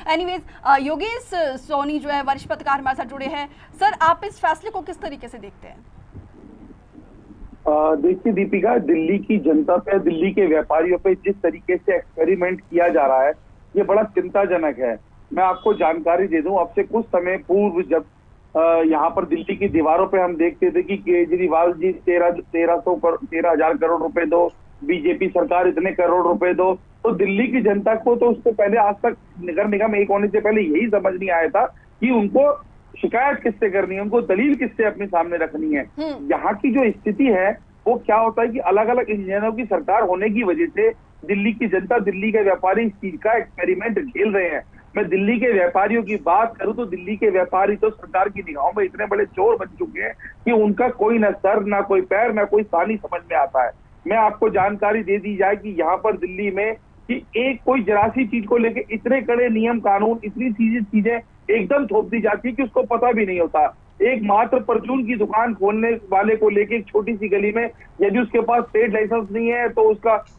Anyways, Yogesh Soni जो है वरिष्ठ पत्रकार हमारे साथ जुड़े हैं। सर, आप इस फैसले को किस तरीके से देखते हैं? देखिए दीपिका, दिल्ली की जनता पे, दिल्ली के व्यापारियों पे जिस तरीके से एक्सपेरिमेंट किया जा रहा है, ये बड़ा चिंताजनक है। मैं आपको जानकारी दे दूं, अब से कुछ समय पूर्व जब यहाँ पर दिल्ली की दीवारों पे हम देखते थे कि केजरीवाल जी 13,000 करोड़ रुपए दो, बीजेपी सरकार इतने करोड़ रुपए दो, तो दिल्ली की जनता को तो उससे पहले, आज तक नगर निगम एक होने से पहले यही समझ नहीं आया था कि उनको शिकायत किससे करनी है, उनको दलील किससे अपने सामने रखनी है। यहाँ की जो स्थिति है वो क्या होता है कि अलग अलग इंजीनियरों की सरकार होने की वजह से दिल्ली की जनता, दिल्ली के व्यापारी इस चीज का एक्सपेरिमेंट झेल रहे हैं। मैं दिल्ली के व्यापारियों की बात करूं तो दिल्ली के व्यापारी तो सरकार की निगाहों में इतने बड़े चोर बन चुके हैं कि उनका कोई ना सर, ना कोई पैर, ना कोई सानी समझ में आता है। मैं आपको जानकारी दे दी जाए कि यहाँ पर दिल्ली में कि एक कोई जरा सी चीज को लेके इतने कड़े नियम कानून, इतनी चीजें एकदम थोप दी जाती है कि उसको पता भी नहीं होता। एक मात्र परचून की दुकान खोलने वाले को लेके एक छोटी सी गली में, यदि उसके पास ट्रेड लाइसेंस नहीं है तो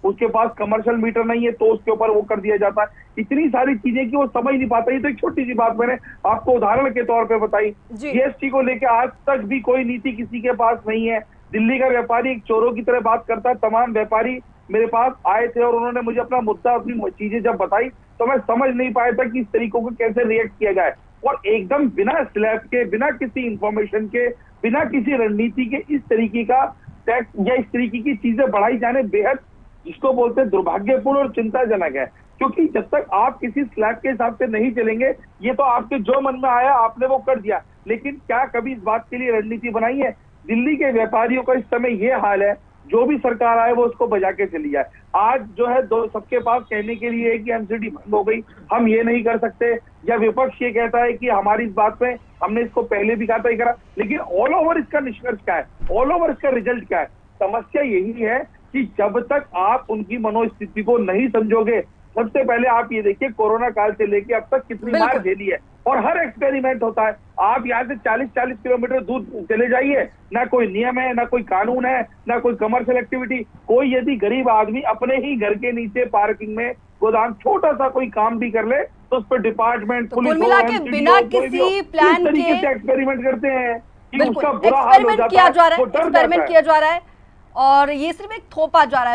उसके पास कमर्शियल मीटर नहीं है तो उसके ऊपर वो कर दिया जाता है। इतनी सारी चीजें कि वो समझ नहीं पाता। ये तो एक छोटी सी बात मैंने आपको उदाहरण के तौर पे बताई। जीएसटी को लेके आज तक भी कोई नीति किसी के पास नहीं है। दिल्ली का व्यापारी एक चोरों की तरह बात करता है। तमाम व्यापारी मेरे पास आए थे और उन्होंने मुझे अपना मुद्दा, अपनी चीजें जब बताई तो मैं समझ नहीं पाया था कि इस तरीकों को कैसे रिएक्ट किया जाए। और एकदम बिना स्लैब के, बिना किसी इंफॉर्मेशन के, बिना किसी रणनीति के इस तरीके का टैक्स या इस तरीके की चीजें बढ़ाई जाने बेहद, जिसको बोलते हैं, दुर्भाग्यपूर्ण और चिंताजनक है। क्योंकि जब तक आप किसी स्लैब के हिसाब से नहीं चलेंगे, ये तो आपके जो मन में आया आपने वो कर दिया, लेकिन क्या कभी इस बात के लिए रणनीति बनाई है? दिल्ली के व्यापारियों का इस समय ये हाल है, जो भी सरकार आए वो उसको बजा के चली जाए। आज जो है सबके पास कहने के लिए है कि एमसीडी बंद हो गई, हम ये नहीं कर सकते, या विपक्ष ये कहता है कि हमारी इस बात पे, हमने इसको पहले भी कहा था, ये करा। लेकिन ऑल ओवर इसका निष्कर्ष क्या है, ऑल ओवर इसका रिजल्ट क्या है? समस्या यही है कि जब तक आप उनकी मनोस्थिति को नहीं समझोगे, सबसे पहले आप ये देखिए कोरोना काल से लेके अब तक कितनी मार झेली है और हर एक्सपेरिमेंट होता है। आप यहाँ से 40-40 किलोमीटर दूर चले जाइए, ना कोई नियम है, ना कोई कानून है, ना कोई कमर्शियल एक्टिविटी। कोई यदि गरीब आदमी अपने ही घर के नीचे पार्किंग में गोदाम छोटा सा कोई काम भी कर ले तो उस पर डिपार्टमेंट, पुलिस, बिना किसी प्लान के एक्सपेरिमेंट करते हैं कि उसका बुरा हाल हो एक्सपेरिमेंट जाता है। किया जा रहा है और ये सिर्फ एक थोपा जा रहा है।